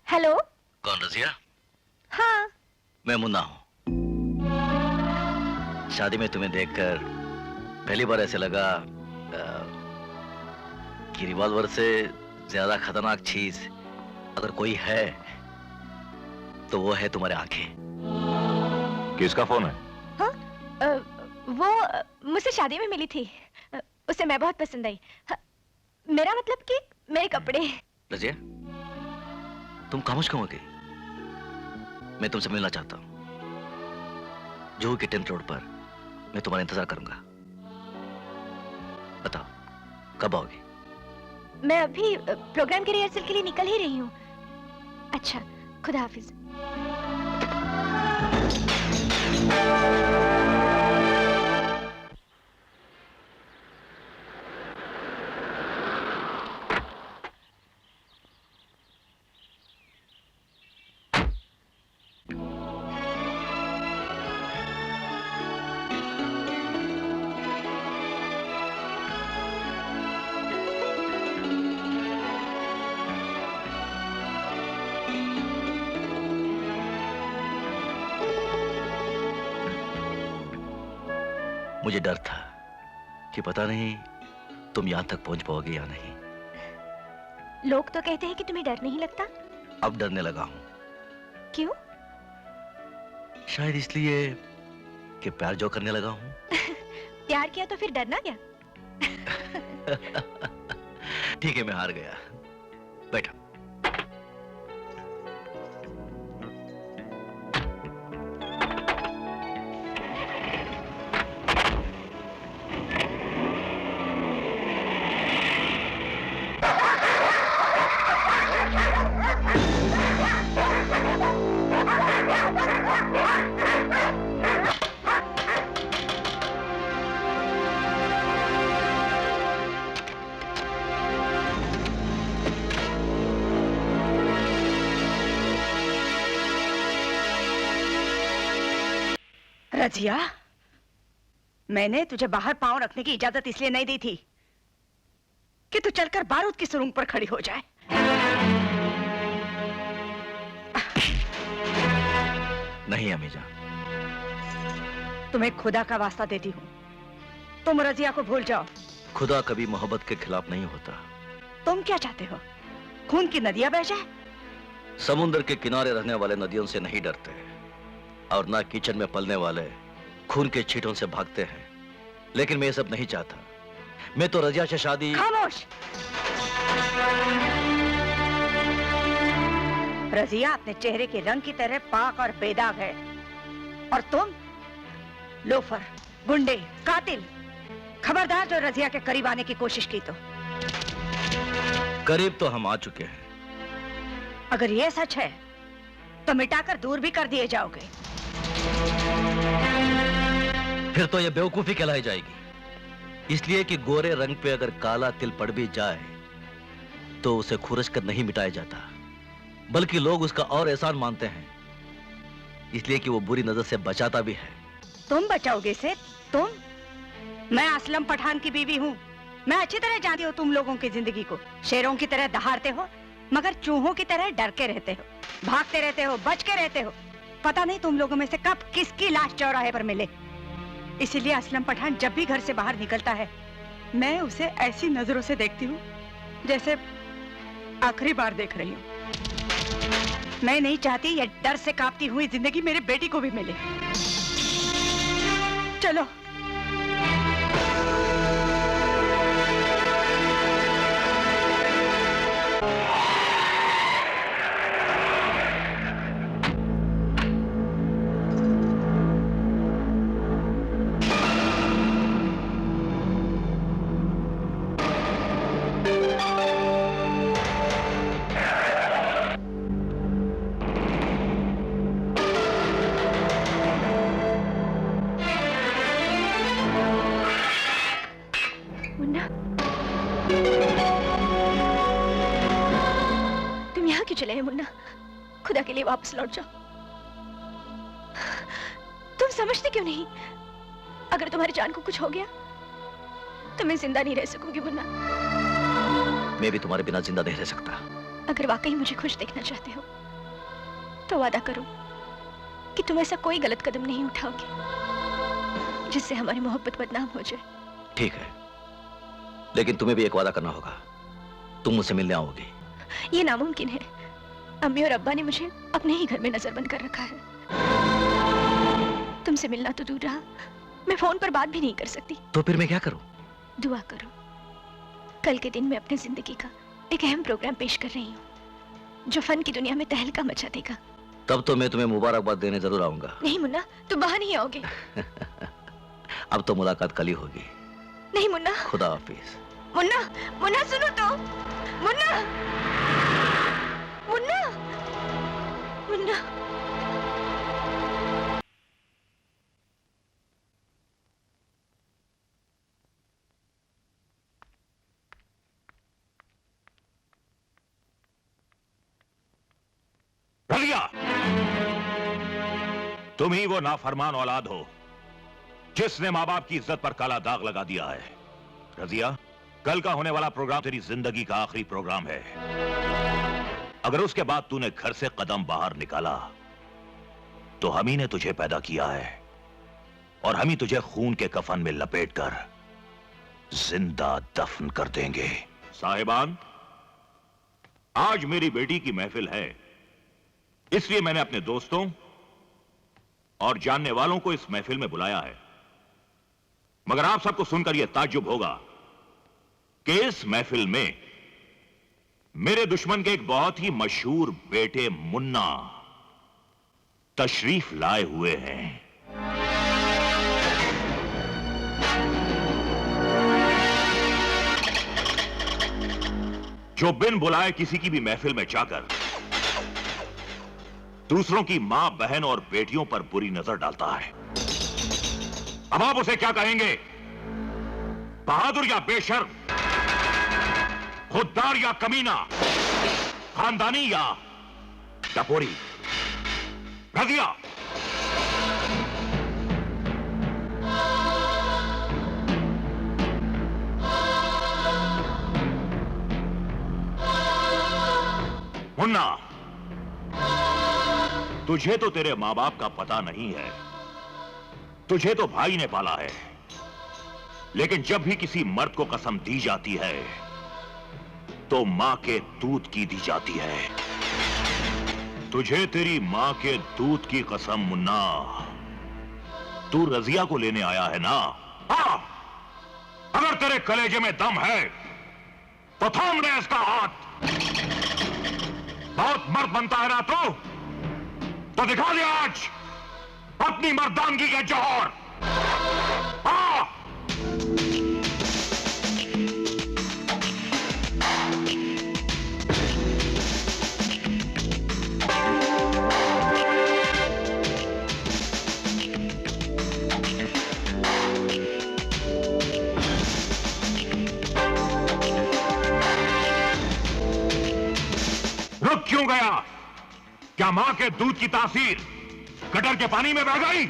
Hello. कौन रजिया? हाँ। मैं मुन्ना हूँ। शादी में तुम्हें देखकर पहली बार ऐसे लगा कि रिवॉल्वर से ज्यादा खतरनाक चीज अगर कोई है तो वो है तुम्हारे आंखें। किसका फोन है? हाँ? वो मुझसे शादी में मिली थी। उसे मैं बहुत पसंद आई। मेरा मतलब कि मेरे कपड़े। रजिया, तुम खामोश क्यों हो गई? मैं तुमसे मिलना चाहता हूँ। जुहू के 10th रोड पर मैं तुम्हारा इंतजार करूंगा। बताओ कब आओगी? मैं अभी प्रोग्राम के रिहर्सल के लिए निकल ही रही हूँ। अच्छा, खुदा हाफिज। मुझे डर था कि पता नहीं तुम यहां तक पहुंच पाओगे या नहीं। लोग तो कहते हैं कि तुम्हें डर नहीं लगता। अब डरने लगा हूं। क्यों? शायद इसलिए कि प्यार जो करने लगा हूं। प्यार किया तो फिर डरना क्या? ठीक है, मैं हार गया। बैठो। रजिया, मैंने तुझे बाहर पांव रखने की इजाजत इसलिए नहीं दी थी कि तू चलकर बारूद की सुरंग पर खड़ी हो जाए। नहीं अमीजा, तुम्हें खुदा का वास्ता देती हूँ, तुम रजिया को भूल जाओ। खुदा कभी मोहब्बत के खिलाफ नहीं होता। तुम क्या चाहते हो? खून की नदियां बह जाए? समुद्र के किनारे रहने वाले नदियों से नहीं डरते और ना कीचड़ में पलने वाले खून के छींटों से भागते हैं। लेकिन मैं ये सब नहीं चाहता। मैं तो रजिया से शादी। खामोश! रजिया अपने चेहरे के रंग की तरह पाक और बेदाग है, और तुम लोफर, गुंडे, कातिल। खबरदार जो रजिया के करीब आने की कोशिश की तो। करीब तो हम आ चुके हैं। अगर ये सच है तो मिटाकर दूर भी कर दिए जाओगे। फिर तो ये बेवकूफी कहलाई जाएगी, इसलिए कि गोरे रंग पे अगर काला तिल पड़ भी जाए तो उसे खुरच कर नहीं मिटाया जाता, बल्कि लोग उसका और एहसान मानते हैं, इसलिए कि वो बुरी नजर से बचाता भी है। तुम बचाओगे इसे? तुम? मैं असलम पठान की बीवी हूँ। मैं अच्छी तरह जानती हूँ तुम लोगों की जिंदगी को। शेरों की तरह दहाड़ते हो, मगर चूहों की तरह डर के रहते हो, भागते रहते हो, बच के रहते हो। पता नहीं तुम लोगों में से कब किसकी लाश चौराहे पर मिले। इसीलिए असलम पठान जब भी घर से बाहर निकलता है, मैं उसे ऐसी नजरों से देखती हूँ जैसे आखिरी बार देख रही हूँ। मैं नहीं चाहती ये डर से कांपती हुई जिंदगी मेरे बेटी को भी मिले। चलो। चले हैं मुन्ना, खुदा के लिए वापस लौट जाओ। तुम समझते क्यों नहीं? अगर तुम्हारी जान को कुछ हो गया तो मैं जिंदा नहीं रह सकूंगी मुन्ना। मैं भी तुम्हारे बिना जिंदा नहीं रह सकता। अगर वाकई मुझे खुश देखना चाहते हो तो वादा करो कि तुम ऐसा कोई गलत कदम नहीं उठाओगे जिससे हमारी मोहब्बत बदनाम हो जाए। ठीक है, लेकिन तुम्हें भी एक वादा करना होगा, तुम मुझसे मिलने आओगी। ये नामुमकिन है। अम्मी और अब्बा ने मुझे अपने ही घर में नजरबंद कर रखा है। तुमसे मिलना तो दूर रहा, मैं फोन पर बात भी नहीं कर सकती। तो फिर मैं क्या करूं? दुआ करो, कल के दिन मैं अपनी जिंदगी का एक अहम प्रोग्राम पेश कर रही हूँ जो फन की दुनिया में तहलका मचा देगा। तब तो मैं तुम्हें मुबारकबाद देने जरूर आऊंगा। नहीं मुन्ना, तुम वहां नहीं आओगे। अब तो मुलाकात कल ही होगी। नहीं मुन्ना। खुदा हाफिज। मुन्ना, मुन्ना सुनो तो। मुन्ना, मुन्ना, मुन्ना। रजिया, तुम ही वो नाफरमान औलाद हो जिसने माँ बाप की इज्जत पर काला दाग लगा दिया है। रजिया, कल का होने वाला प्रोग्राम तेरी जिंदगी का आखिरी प्रोग्राम है। अगर उसके बाद तूने घर से कदम बाहर निकाला तो हम ही ने तुझे पैदा किया है और हम ही तुझे खून के कफन में लपेटकर जिंदा दफन कर देंगे। साहिबान, आज मेरी बेटी की महफिल है, इसलिए मैंने अपने दोस्तों और जानने वालों को इस महफिल में बुलाया है। मगर आप सबको सुनकर यह ताज्जुब होगा कि इस महफिल में मेरे दुश्मन के एक बहुत ही मशहूर बेटे मुन्ना तशरीफ लाए हुए हैं। जो बिन बुलाए किसी की भी महफिल में जाकर दूसरों की मां, बहन और बेटियों पर बुरी नजर डालता है। अब आप उसे क्या कहेंगे? बहादुर या बेशर्म, खुददार या कमीना, खानदानी या टपोरी? रजिया, मुन्ना, तुझे तो तेरे मां बाप का पता नहीं है, तुझे तो भाई ने पाला है। लेकिन जब भी किसी मर्द को कसम दी जाती है तो मां के दूध की दी जाती है। तुझे तेरी मां के दूध की कसम मुन्ना, तू रजिया को लेने आया है ना? हाँ, अगर तेरे कलेजे में दम है तो थाम ले इसका हाथ। बहुत मर्द बनता है ना तो दिखा दे आज अपनी मर्दानगी के जौहर। हाँ, रुक क्यों गया? क्या मां के दूध की तासीर गटर के पानी में बह गई?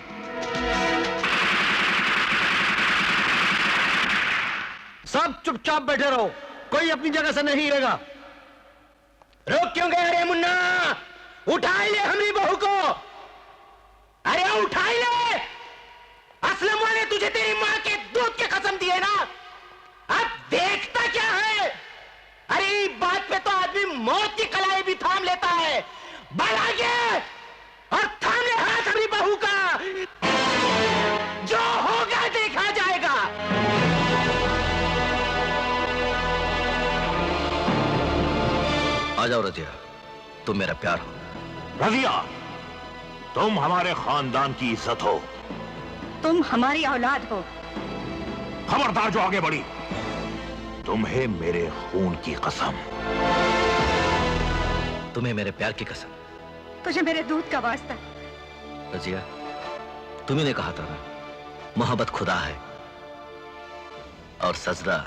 सब चुपचाप बैठे रहो, कोई अपनी जगह से नहीं हिलेगा। रोक क्यों गए रे मुन्ना? उठा ले हमारी बहू को। अरे उठा ले। असलम वाले तुझे तेरी मां के दूध के कसम दिए ना, अब देखता क्या है? अरे बात पे तो आदमी मौत की कलाई भी थाम लेता है। बढ़ आगे और थाम ले हाथ हमारी बहू का। जो होगा देखा जाएगा। आ जाओ रजिया, तुम मेरा प्यार हो। रजिया, तुम हमारे खानदान की इज्जत हो। तुम हमारी औलाद हो। खबरदार जो आगे बढ़ी, तुम्हें मेरे खून की कसम। तुम्हें मेरे प्यार की कसम। तुझे मेरे दूध का वास्ता। रजिया, तुम्ही ने कहा था ना, मोहब्बत खुदा है और सजदा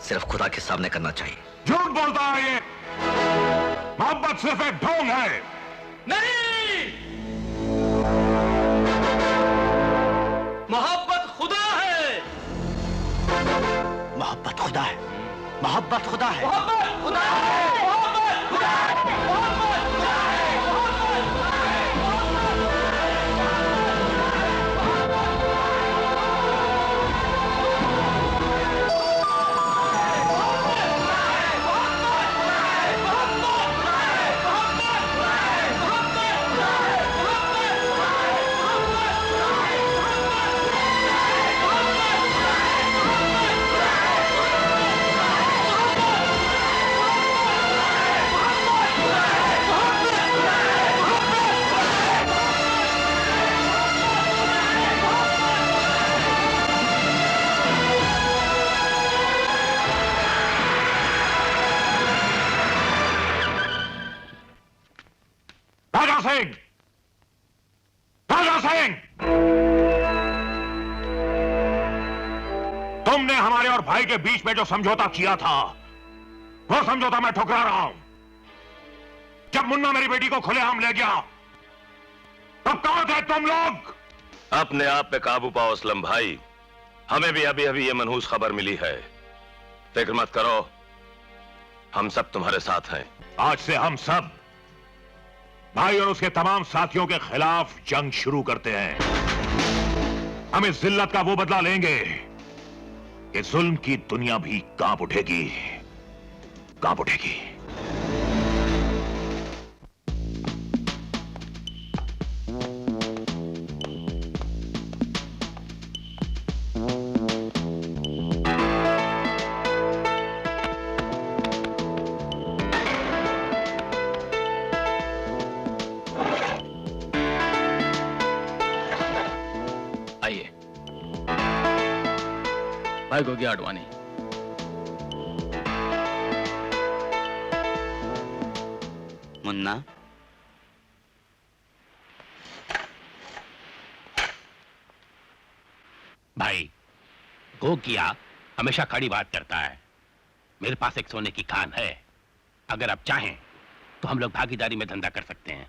सिर्फ खुदा के सामने करना चाहिए। झूठ बोलता है ये। मोहब्बत सिर्फ एक ढोंग है। नहीं, मोहब्बत खुदा है। मोहब्बत खुदा है, मोहब्बत खुदा है, मोहब्बत खुदा है। मोहब्बत खुदा है। मोहब्बत खुदा है। मोहब्बत खुदा है। सिंह, राजा सिंह, तुमने हमारे और भाई के बीच में जो समझौता किया था, वो समझौता मैं ठुकरा रहा हूं। जब मुन्ना मेरी बेटी को खुलेआम ले गया, तब कहां थे तुम लोग? अपने आप पे काबू पाओ असलम भाई, हमें भी अभी अभी ये मनहूस खबर मिली है। फिक्र मत करो, हम सब तुम्हारे साथ हैं। आज से हम सब भाई और उसके तमाम साथियों के खिलाफ जंग शुरू करते हैं। हम इस जिल्लत का वो बदला लेंगे कि जुल्म की दुनिया भी कांप उठेगी, कांप उठेगी। आइए। भाई गोगी आडवाणी। मुन्ना, भाई गोगिया हमेशा कड़ी बात करता है। मेरे पास एक सोने की खान है, अगर आप चाहें तो हम लोग भागीदारी में धंधा कर सकते हैं।